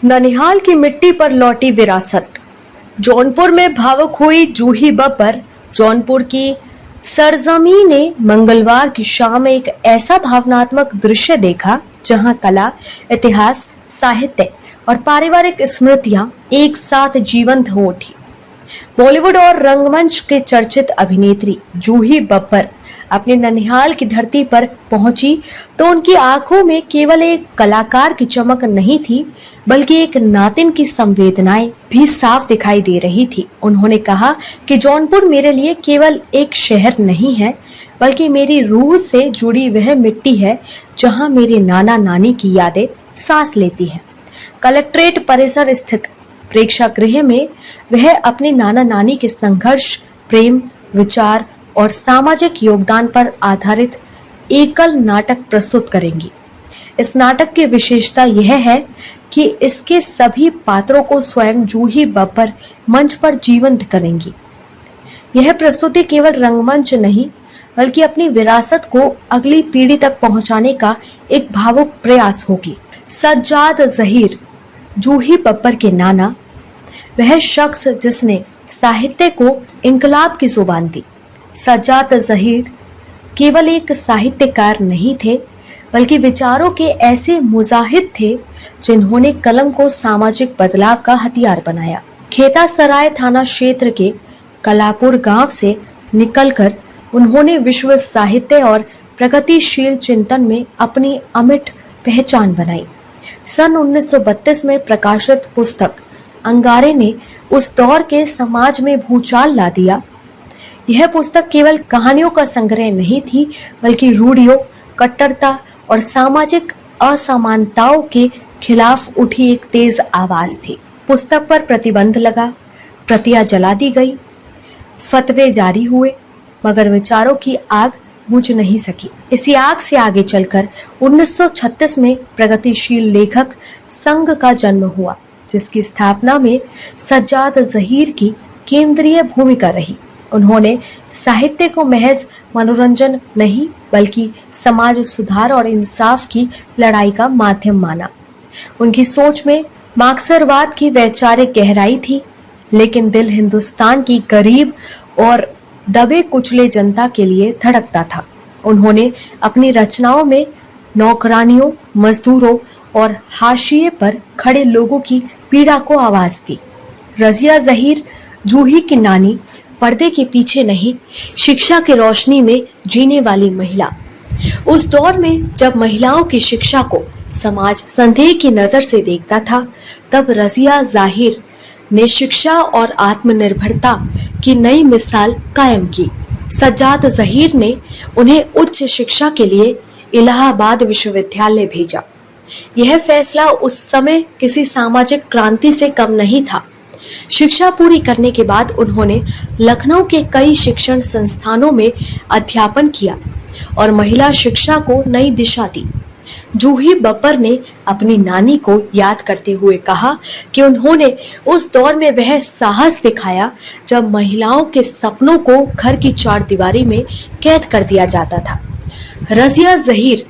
ननिहाल की मिट्टी पर लौटी विरासत। जौनपुर में भावुक हुई जूही बब्बर। जौनपुर की सरजमी ने मंगलवार की शाम एक ऐसा भावनात्मक दृश्य देखा जहां कला, इतिहास, साहित्य और पारिवारिक स्मृतियां एक साथ जीवंत हो उठी। बॉलीवुड और रंगमंच के चर्चित अभिनेत्री जूही बब्बर अपने ननिहाल की धरती पर पहुंची तो उनकी आंखों में केवल एक कलाकार की चमक नहीं थी, बल्कि एक नातिन की संवेदनाएं भी साफ दिखाई दे रही थी। उन्होंने कहा कि जौनपुर मेरे लिए केवल एक शहर नहीं है, बल्कि मेरी रूह से जुड़ी वह मिट्टी है जहां मेरे नाना नानी की यादें सांस लेती हैं। कलेक्ट्रेट परिसर स्थित प्रेक्षागृह में वह अपने नाना नानी के संघर्ष, प्रेम, विचार और सामाजिक योगदान पर आधारित एकल नाटक प्रस्तुत करेंगी। इस नाटक की विशेषता यह है कि इसके सभी पात्रों को स्वयं जूही बब्बर मंच पर जीवंत करेंगी। यह प्रस्तुति केवल रंगमंच नहीं, बल्कि अपनी विरासत को अगली पीढ़ी तक पहुंचाने का एक भावुक प्रयास होगी। सज्जाद ज़हीर, जूही बब्बर के नाना, वह शख्स जिसने साहित्य को इंकलाब की जुबान दी। सज्जाद ज़हीर केवल एक साहित्यकार नहीं थे, बल्कि विचारों के ऐसे मुजाहिद थे जिन्होंने कलम को सामाजिक बदलाव का हथियार बनाया। खेतासराय थाना क्षेत्र के कलापुर गांव से निकलकर उन्होंने विश्व साहित्य और प्रगतिशील चिंतन में अपनी अमिट पहचान बनाई। सन 1932 में प्रकाशित पुस्तक अंगारे ने उस दौर के समाज में भूचाल ला दिया। यह पुस्तक केवल कहानियों का संग्रह नहीं थी, बल्कि रूढ़ियों, कट्टरता और सामाजिक असमानताओं के खिलाफ उठी एक तेज आवाज थी। पुस्तक पर प्रतिबंध लगा, प्रतियां जला दी गई, फतवे जारी हुए, मगर विचारों की आग बुझ नहीं सकी। इसी आग से आगे चलकर 1936 में प्रगतिशील लेखक संघ का जन्म हुआ, जिसकी स्थापना में सज्जाद ज़हीर की केंद्रीय भूमिका रही। उन्होंने साहित्य को महज मनोरंजन नहीं, बल्कि समाज सुधार और इंसाफ की लड़ाई का माध्यम माना। उनकी सोच में मार्क्सवाद की वैचारिक गहराई थी, लेकिन दिल हिंदुस्तान की गरीब और दबे कुचले जनता के लिए धड़कता था। उन्होंने अपनी रचनाओं में नौकरानियों, मजदूरों और हाशिए पर खड़े लोगों की पीड़ा को आवाज दी। रजिया ज़हीर, जूही की नानी, पर्दे के पीछे नहीं, शिक्षा की रोशनी में जीने वाली महिला। उस दौर में जब महिलाओं की शिक्षा को समाज संदेह की नजर से देखता था, तब रजिया ज़हीर ने शिक्षा और आत्मनिर्भरता की नई मिसाल कायम की। सज्जाद ज़हीर ने उन्हें उच्च शिक्षा के लिए इलाहाबाद विश्वविद्यालय भेजा। यह फैसला उस समय किसी सामाजिक क्रांति से कम नहीं था। शिक्षा पूरी करने के बाद उन्होंने लखनऊ के कई शिक्षण संस्थानों में अध्यापन किया और महिला शिक्षा को नई दिशा दी। जूही बब्बर ने अपनी नानी को याद करते हुए कहा कि उन्होंने उस दौर में वह साहस दिखाया जब महिलाओं के सपनों को घर की चारदीवारी में कैद कर दिया जाता था। रजिया ज़हीर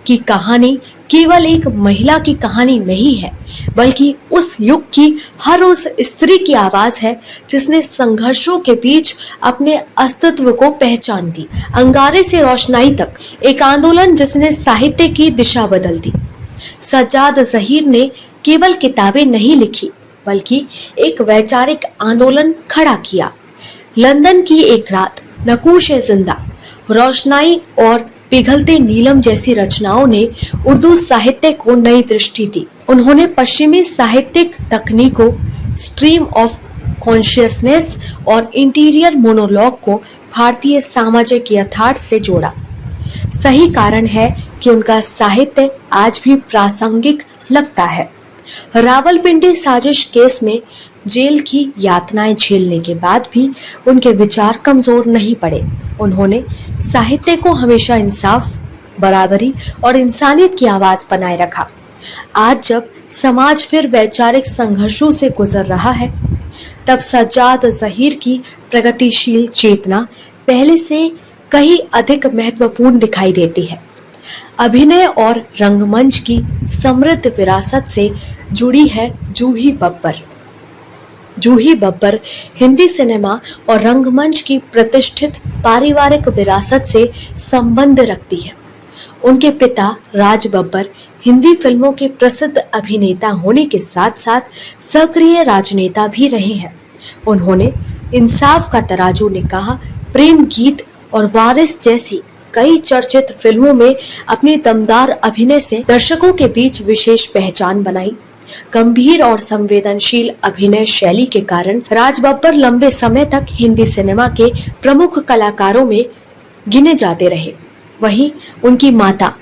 की कहानी केवल एक महिला की कहानी नहीं है, बल्कि उस युग की हर उस स्त्री की आवाज है जिसने संघर्षों के बीच अपने अस्तित्व को पहचान दी। अंगारे से रोशनाई तक एक आंदोलन जिसने साहित्य की दिशा बदल दी। सज्जाद ज़हीर ने केवल किताबें नहीं लिखी, बल्कि एक वैचारिक आंदोलन खड़ा किया। लंदन की एक रात, नकूश-ए-जिंदा, रोशनाई और पिघलते नीलम जैसी रचनाओं ने उर्दू साहित्य को नई दृष्टि दी। उन्होंने पश्चिमी साहित्यिक तकनीकों, स्ट्रीम ऑफ कॉन्शियसनेस और इंटीरियर मोनोलॉग को भारतीय सामाजिक यथार्थ से जोड़ा। सही कारण है कि उनका साहित्य आज भी प्रासंगिक लगता है। रावलपिंडी साजिश केस में जेल की यातनाएं झेलने के बाद भी उनके विचार कमजोर नहीं पड़े। उन्होंने साहित्य को हमेशा इंसाफ, बराबरी और इंसानियत की आवाज बनाए रखा। आज जब समाज फिर वैचारिक संघर्षों से गुजर रहा है, तब सज्जाद ज़हीर की प्रगतिशील चेतना पहले से कहीं अधिक महत्वपूर्ण दिखाई देती है। अभिनय और रंगमंच की समृद्ध विरासत से जुड़ी है जूही बब्बर। जूही बब्बर हिंदी सिनेमा और रंगमंच की प्रतिष्ठित पारिवारिक विरासत से संबंध रखती है। उनके पिता राज बब्बर हिंदी फिल्मों के प्रसिद्ध अभिनेता होने के साथ साथ सक्रिय राजनेता भी रहे हैं। उन्होंने इंसाफ का तराजू, निकाह, प्रेम गीत और वारिस जैसी कई चर्चित फिल्मों में अपनी दमदार अभिनय से दर्शकों के बीच विशेष पहचान बनाई। गंभीर और संवेदनशील अभिनय शैली के कारण राज बब्बर लंबे समय तक हिंदी सिनेमा के प्रमुख कलाकारों में गिने जाते रहे। वहीं उनकी माता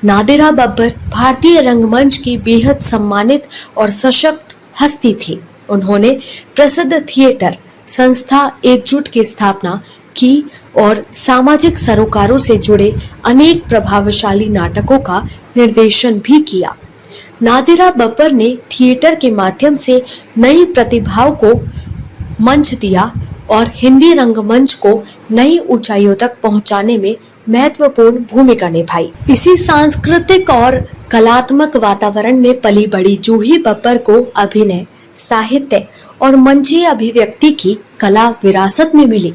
नादिरा बब्बर भारतीय रंगमंच की बेहद सम्मानित और सशक्त हस्ती थी। उन्होंने प्रसिद्ध थिएटर संस्था एकजुट की स्थापना की और सामाजिक सरोकारों से जुड़े अनेक प्रभावशाली नाटकों का निर्देशन भी किया। नादिरा बब्बर ने थिएटर के माध्यम से नई प्रतिभाओं को मंच दिया और हिंदी रंगमंच को नई ऊंचाइयों तक पहुंचाने में महत्वपूर्ण भूमिका निभाई। इसी सांस्कृतिक और कलात्मक वातावरण में पली बड़ी जूही बब्बर को अभिनय, साहित्य और मंचीय अभिव्यक्ति की कला विरासत में मिली।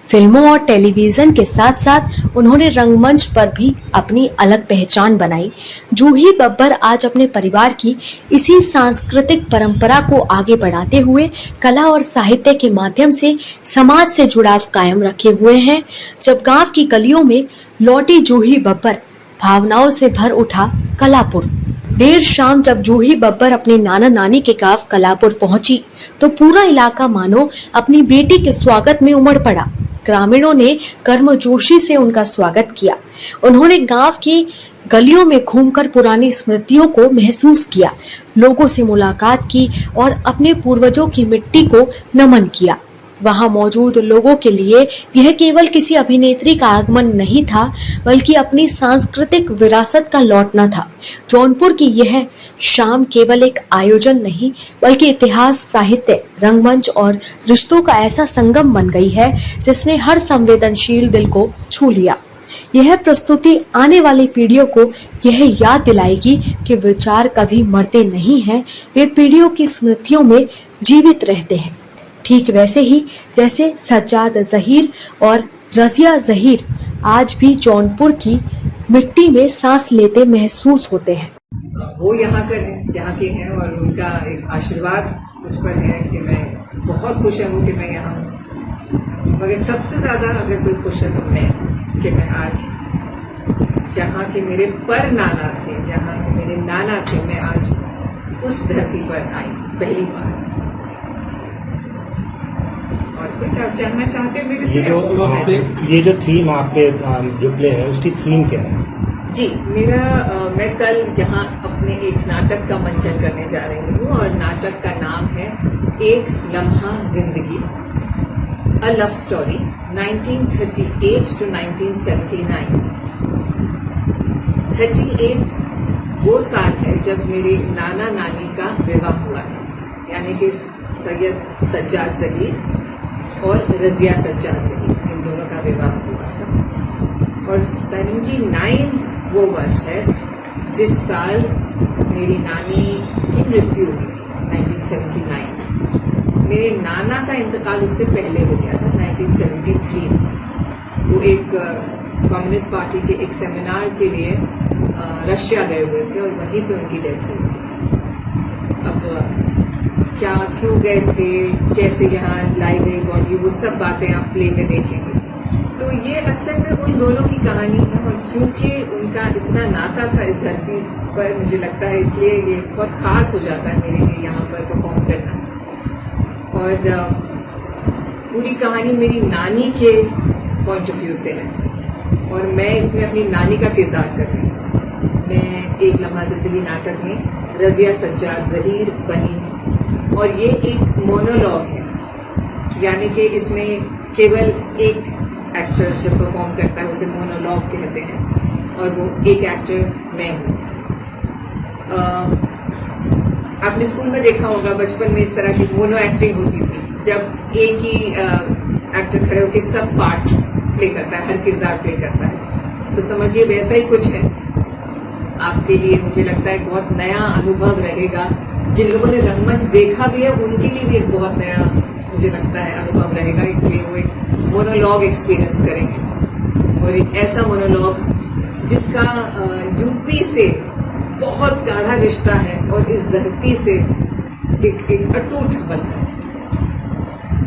फिल्मों और टेलीविजन के साथ साथ उन्होंने रंगमंच पर भी अपनी अलग पहचान बनाई। जूही बब्बर आज अपने परिवार की इसी सांस्कृतिक परंपरा को आगे बढ़ाते हुए कला और साहित्य के माध्यम से समाज से जुड़ाव कायम रखे हुए हैं। जब गांव की गलियों में लौटी जूही बब्बर, भावनाओं से भर उठा कलापुर। देर शाम जब जूही बब्बर अपने नाना नानी के गांव कलापुर पहुंची तो पूरा इलाका मानो अपनी बेटी के स्वागत में उमड़ पड़ा। ग्रामीणों ने गर्मजोशी से उनका स्वागत किया। उन्होंने गांव की गलियों में घूमकर पुरानी स्मृतियों को महसूस किया, लोगों से मुलाकात की और अपने पूर्वजों की मिट्टी को नमन किया। वहां मौजूद लोगों के लिए यह केवल किसी अभिनेत्री का आगमन नहीं था, बल्कि अपनी सांस्कृतिक विरासत का लौटना था। जौनपुर की यह शाम केवल एक आयोजन नहीं, बल्कि इतिहास, साहित्य, रंगमंच और रिश्तों का ऐसा संगम बन गई है जिसने हर संवेदनशील दिल को छू लिया। यह प्रस्तुति आने वाली पीढ़ियों को यह याद दिलाएगी कि विचार कभी मरते नहीं हैं, वे पीढ़ियों की स्मृतियों में जीवित रहते हैं। ठीक वैसे ही जैसे सज्जाद जहीर और रजिया जहीर आज भी जौनपुर की मिट्टी में सांस लेते महसूस होते हैं। वो यहाँ के हैं और उनका एक आशीर्वाद मुझ पर है कि मैं बहुत खुश हूँ कि मैं यहाँ हूँ। मगर सबसे ज्यादा अगर कोई खुश है तो मैं, कि मैं आज जहाँ के मेरे पर नाना थे, जहाँ के मेरे नाना थे, मैं आज उस धरती पर आई पहली बार। और कुछ आप जानना चाहते हैं मेरे से? ये जो थीम आपके जो प्ले है उसकी थीम क्या है? जी, मैं कल यहाँ अपने एक नाटक का मंचन करने जा रही हूँ और नाटक का नाम है एक लम्हा जिंदगी, अ लव स्टोरी 1938 to 1979। 38 वो साल है जब मेरे नाना नानी का विवाह हुआ है, यानी कि सैयद सज्जाद जहीर और रजिया सज्जाद जहीर, इन दोनों का विवाह हुआ था। और 79 वो वर्ष है जिस साल मेरी नानी की मृत्यु हुई थी, 1979। मेरे नाना का इंतकाल उससे पहले हो गया था, 1973 में। वो एक कम्युनिस्ट पार्टी के एक सेमिनार के लिए रशिया गए हुए थे और वहीं पे उनकी डेथ हुई थी। अब क्या, क्यों गए थे, कैसे यहाँ लाई गई बॉडी, वो सब बातें आप प्ले में देखेंगे। तो ये असल में उन दोनों की कहानी है और क्योंकि उनका इतना नाता था इस धरती पर, मुझे लगता है इसलिए ये बहुत खास हो जाता है मेरे लिए यहाँ पर परफॉर्म करना। और पूरी कहानी मेरी नानी के पॉइंट ऑफ व्यू से है और मैं इसमें अपनी नानी का किरदार कर रही हूँ। मैं एक लम्हा जिंदगी नाटक में रजिया सज्जाद जहीर बनी और ये एक मोनोलॉग है, यानी कि इसमें केवल एक एक्टर जब परफॉर्म करता है उसे मोनोलॉग कहते हैं और वो एक एक्टर मैं हूँ। आपने स्कूल में देखा होगा बचपन में इस तरह की मोनो एक्टिंग होती थी, जब एक ही एक्टर खड़े होकर सब पार्ट्स प्ले करता है, हर किरदार प्ले करता है। तो समझिए वैसा ही कुछ है आपके लिए मुझे लगता है एक बहुत नया अनुभव रहेगा। जिन लोगों ने रंगमंच देखा भी है उनके लिए भी एक बहुत नया मुझे लगता है अनुभव रहेगा कि वो एक मोनोलॉग एक्सपीरियंस करेंगे, और एक ऐसा मोनोलॉग जिसका यूपी से बहुत गाढ़ा रिश्ता है और इस धरती से एक अटूट बंधन है।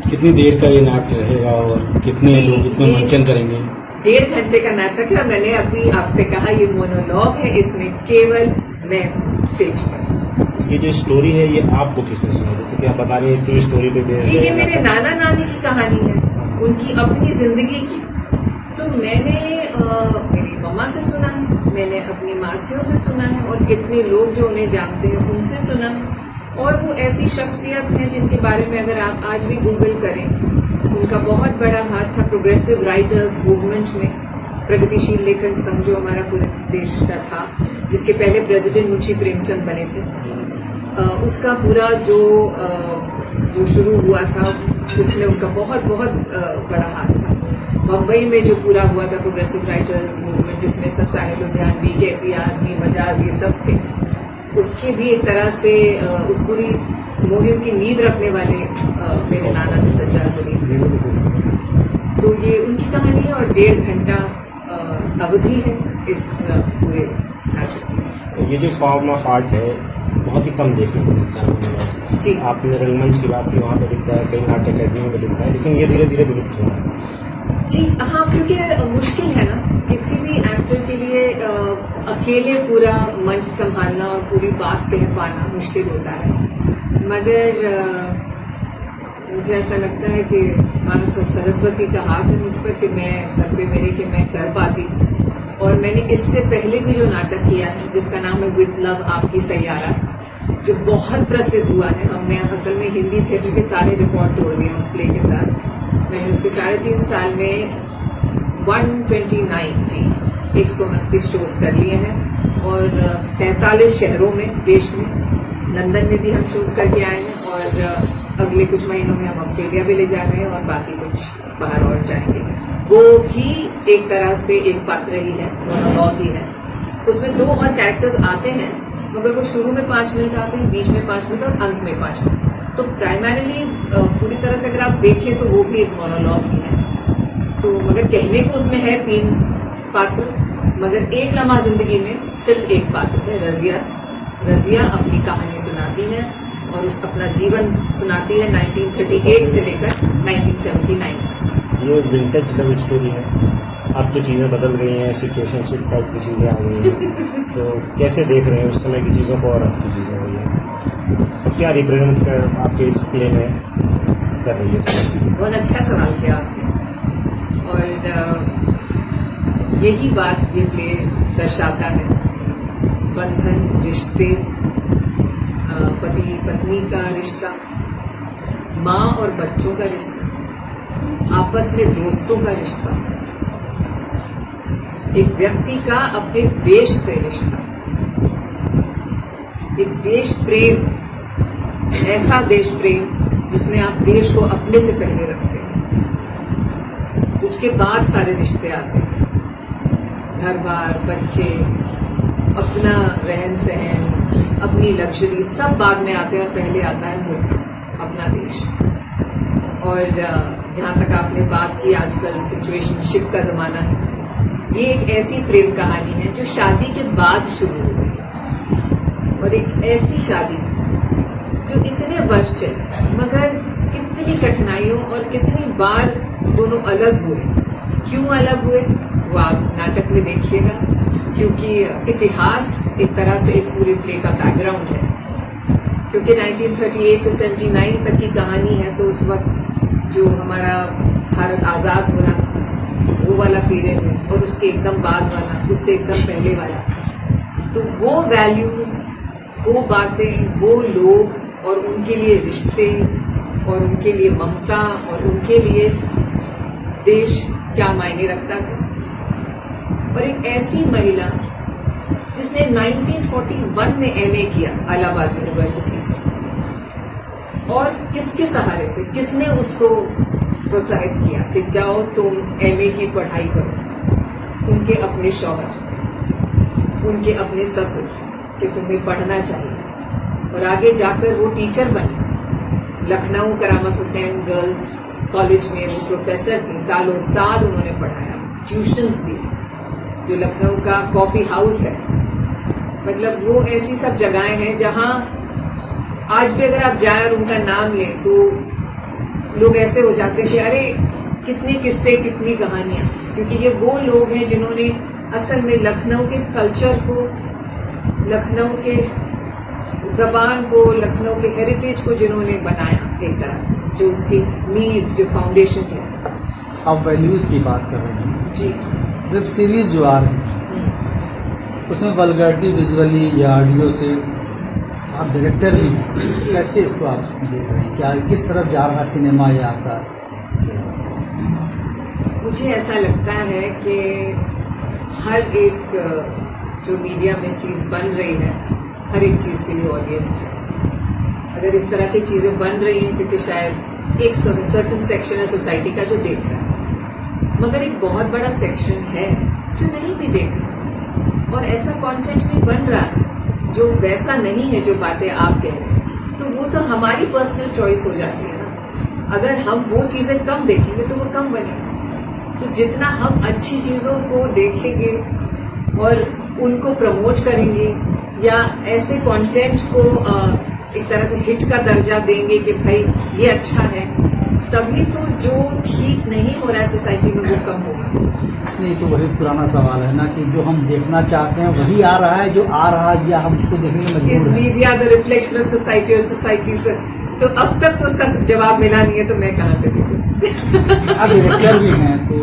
कितनी देर का ये नाटक रहेगा और कितने लोग इसमें मंचन करेंगे? 1.5 घंटे का नाटक है और मैंने अभी आपसे कहा ये मोनोलॉग है, इसमें केवल मैं स्टेज पर। ये जो स्टोरी है ये आपको किसने सुनाई? जैसे कि आप बता रही हैं स्टोरी पे बेस्ड जी, है। ये मेरे नाना नानी की कहानी है, उनकी अपनी जिंदगी की। तो मैंने मेरी मम्मा से सुना है, मैंने अपनी मासियों से सुना है, और कितने लोग जो उन्हें जानते हैं उनसे सुना है। और वो ऐसी शख्सियत हैं जिनके बारे में अगर आप आज भी गूगल करें, उनका बहुत बड़ा हाथ था प्रोग्रेसिव राइटर्स मूवमेंट में। प्रगतिशील लेखक संघ जो हमारा पूरे देश का था, जिसके पहले प्रेसिडेंट मुंशी प्रेमचंद बने थे, उसका पूरा जो शुरू हुआ था उसमें उनका बहुत बड़ा हाथ था। बम्बई में जो पूरा हुआ था प्रोग्रेसिव राइटर्स मूवमेंट, जिसमें सब साहिल लुधियानवी, कैफी आजमी, मजाज, ये सब थे, उसके भी एक तरह से उस पूरी मुहिम की नींव रखने वाले मेरे नाना थे सज्जाद सलीम। तो ये उनकी कहानी है और 1.5 घंटा अवधि है इस पूरे नाटक की। ये जो फॉर्म ऑफ आर्ट है बहुत ही कम देखने को मिलता है जी। आपने रंगमंच की बात की, वहाँ पे दिखता है, कई नाट्य अकेडमी में दिखता है, लेकिन ये धीरे धीरे विलुप्त हो रहा है। जी हाँ, क्योंकि मुश्किल है ना किसी भी एक्टर के लिए अकेले पूरा मंच संभालना और पूरी बात कह पाना मुश्किल होता है। मगर मुझे ऐसा लगता है कि मानो सरस्वती का हाथ है मुझ पर कि मैं सर पे मेरे कि मैं कर पाती। और मैंने इससे पहले भी जो नाटक किया है जिसका नाम है विद लव आपकी सैयारा, जो बहुत प्रसिद्ध हुआ है। हमने असल में हिंदी थिएटर के सारे रिकॉर्ड तोड़ दिए उस प्ले के साथ। मैंने उसके 3.5 साल में 129 शोज कर लिए हैं और 47 शहरों में देश में, लंदन में भी हम शोज करके आए हैं, और अगले कुछ महीनों में हम ऑस्ट्रेलिया भी ले जा रहे हैं और बाकी कुछ बाहर और जाएंगे। वो भी एक तरह से एक पात्र ही है, मोनोलॉग ही है। उसमें 2 और कैरेक्टर्स आते हैं, मगर वो शुरू में 5 मिनट आते हैं, बीच में 5 मिनट और अंत में 5 मिनट। तो प्राइमरीली पूरी तरह से अगर आप देखें तो वो भी एक मोनोलॉग ही है। तो मगर कहने को उसमें है 3 पात्र, मगर एक लम्हा जिंदगी में सिर्फ एक पात्र है, रजिया। रजिया अपनी कहानी सुनाती है और उस अपना जीवन सुनाती है 1938 से लेकर 1979 तक। ये विंटेज लव स्टोरी है। अब तो चीज़ें बदल गई हैं, सिचुएशनशिप टाइप की चीज़ें आ गई हैं, तो कैसे देख रहे हैं उस समय की चीज़ों को और अब की चीज़ें हुई हैं? और क्या रिप्रेजेंट कर आपके इस प्ले में कर रही है? बहुत अच्छा सवाल किया आपने, और यही बात ये प्ले दर्शाता है। बंधन, रिश्ते, पति पत्नी का रिश्ता, माँ और बच्चों का रिश्ता, आपस में दोस्तों का रिश्ता, एक व्यक्ति का अपने देश से रिश्ता, एक देश प्रेम, ऐसा देश प्रेम जिसमें आप देश को अपने से पहले रखते हैं, उसके बाद सारे रिश्ते आते हैं, घर बार, बच्चे, अपना रहन सहन, अपनी लग्जरी, सब बाद में आते हैं और पहले आता है मुल्क, अपना देश। और जहाँ तक आपने बात की आजकल सिचुएशनशिप का जमाना है, ये एक ऐसी प्रेम कहानी है जो शादी के बाद शुरू होती है, और एक ऐसी शादी जो इतने वर्ष चली, मगर कितनी कठिनाइयों और कितनी बार दोनों अलग हुए। क्यों अलग हुए वो आप नाटक में देखिएगा, क्योंकि इतिहास एक तरह से इस पूरे प्ले का बैकग्राउंड है। क्योंकि 1938 से 79 तक की कहानी है, तो उस वक्त जो हमारा भारत आजाद हो रहा वो वाला पीरियड है, और उसके एकदम बाद वाला, उससे एकदम पहले वाला। तो वो वैल्यूज, वो बातें, वो लोग और उनके लिए रिश्ते और उनके लिए ममता और उनके लिए देश क्या मायने रखता है। और एक ऐसी महिला जिसने 1941 में एमए किया इलाहाबाद यूनिवर्सिटी से, और किसके सहारे से, किसने उसको प्रोत्साहित किया कि जाओ तुम एमए की पढ़ाई करो? उनके अपने शौहर, उनके अपने ससुर कि तुम्हें पढ़ना चाहिए, और आगे जाकर वो टीचर बने। लखनऊ करामत हुसैन गर्ल्स कॉलेज में वो प्रोफेसर थी, सालों साल उन्होंने पढ़ाया, ट्यूशंस दी, जो लखनऊ का कॉफी हाउस है। मतलब वो ऐसी सब जगहें हैं जहां आज भी अगर आप जाए और उनका नाम लें तो लोग ऐसे हो जाते हैं कि अरे कितने किस्से, कितनी कहानियां, क्योंकि ये वो लोग हैं जिन्होंने असल में लखनऊ के कल्चर को, लखनऊ के जबान को, लखनऊ के हेरिटेज को जिन्होंने बनाया एक तरह से, जो उसकी नींव, जो फाउंडेशन है। आप वैल्यूज की बात कर रहे हैं जी। वेब सीरीज जो आ रही है उसमें वल्गैरिटी विजुअली या ऑडियो से, आप डायरेक्टर भी हैं, कैसे इसको आप देख रहे हैं? क्या किस तरफ जा रहा सिनेमा या आपका? मुझे ऐसा लगता है कि हर एक जो मीडिया में चीज बन रही है, हर एक चीज के लिए ऑडियंस है। अगर इस तरह की चीजें बन रही हैं क्योंकि शायद एक सर्टेन सेक्शन है सोसाइटी का जो देख रहा है, मगर एक बहुत बड़ा सेक्शन है जो नहीं भी देख रहा, और ऐसा कंटेंट भी बन रहा है जो वैसा नहीं है जो बातें आप कह रहे हैं, तो वो तो हमारी पर्सनल चॉइस हो जाती है ना। अगर हम वो चीजें कम देखेंगे तो वो कम बनेगी। तो जितना हम अच्छी चीजों को देखेंगे और उनको प्रमोट करेंगे या ऐसे कंटेंट को एक तरह से हिट का दर्जा देंगे कि भाई ये अच्छा है, तभी तो जो ठीक नहीं हो रहा है सोसाइटी में वो कम होगा। नहीं, तो वही पुराना सवाल है ना कि जो हम देखना चाहते हैं वही आ रहा है, जो आ रहा है या हम उसको देखने में इज मजबूर हैं। Media the reflection of society और सोसाइटी, तो अब तक तो उसका जवाब मिला नहीं है, तो मैं कहाँ से दूँ? आप डायरेक्टर भी हैं तो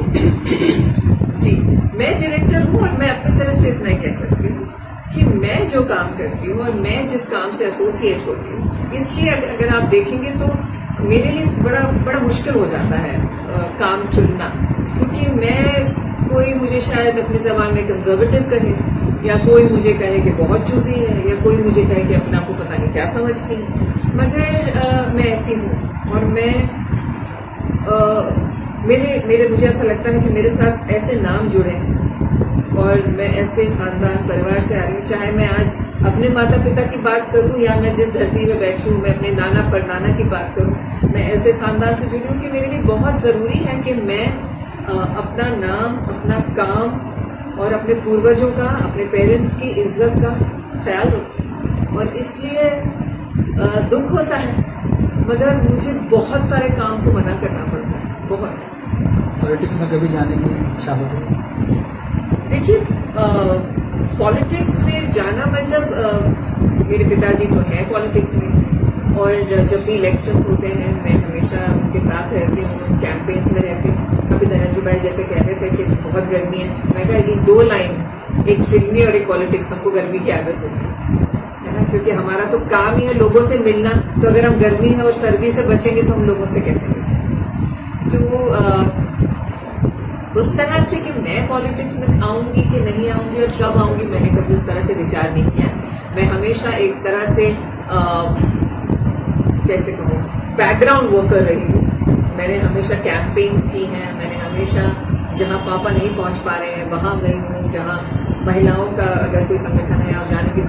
जी, मैं डायरेक्टर हूँ और मैं अपनी तरफ से इतना ही कह सकती हूँ कि मैं जो काम करती हूँ और मैं जिस काम से एसोसिएट होती हूँ, इसलिए अगर आप देखेंगे तो मेरे लिए बड़ा मुश्किल हो जाता है काम चुनना, क्योंकि मैं, कोई मुझे शायद अपनी जबान में कंजर्वेटिव कहे, या कोई मुझे कहे कि बहुत चूजी है, या कोई मुझे कहे कि अपने आप को पता नहीं क्या समझती है, मगर मैं ऐसी हूँ। और मैं मेरे मुझे ऐसा लगता है कि मेरे साथ ऐसे नाम जुड़े हैं और मैं ऐसे खानदान परिवार से आ रही हूँ, चाहे मैं आज अपने माता पिता की बात करूँ या मैं जिस धरती में बैठी हूँ मैं अपने नाना परनाना की बात करूँ, मैं ऐसे खानदान से जुड़ी हूँ कि मेरे लिए बहुत जरूरी है कि मैं अपना नाम, अपना काम और अपने पूर्वजों का, अपने पेरेंट्स की इज्जत का ख्याल रखूं। और इसलिए दुख होता है, मगर मुझे बहुत सारे काम को मना करना पड़ता है, बहुत। पॉलिटिक्स में कभी जाने की इच्छा हो गई? देखिए, पॉलिटिक्स में जाना मतलब मेरे पिताजी तो हैं पॉलिटिक्स में, और जब भी इलेक्शंस होते हैं मैं हमेशा उनके साथ रहती हूँ, कैंपेन्स में रहती हूँ। अभी धनंजय भाई जैसे कहते थे कि बहुत गर्मी है, मैं कहा ये दो लाइन, एक फिल्मी और एक पॉलिटिक्स, हमको गर्मी की आदत होती है ना, क्योंकि हमारा तो काम ही है लोगों से मिलना, तो अगर हम गर्मी है और सर्दी से बचेंगे तो हम लोगों से कैसे मिलेंगे? तो उस तरह से कि मैं पॉलिटिक्स में आऊंगी कि नहीं आऊंगी और कब आऊंगी, मैंने कभी उस तरह से विचार नहीं किया। मैं हमेशा एक तरह से कैसे कहूँ, बैकग्राउंड वर्कर रही हूँ। मैंने हमेशा कैंपेन्स की हैं, मैंने हमेशा जहाँ पापा नहीं पहुंच पा रहे हैं वहां गई हूँ, जहाँ महिलाओं का अगर कोई संगठन है आप जाने की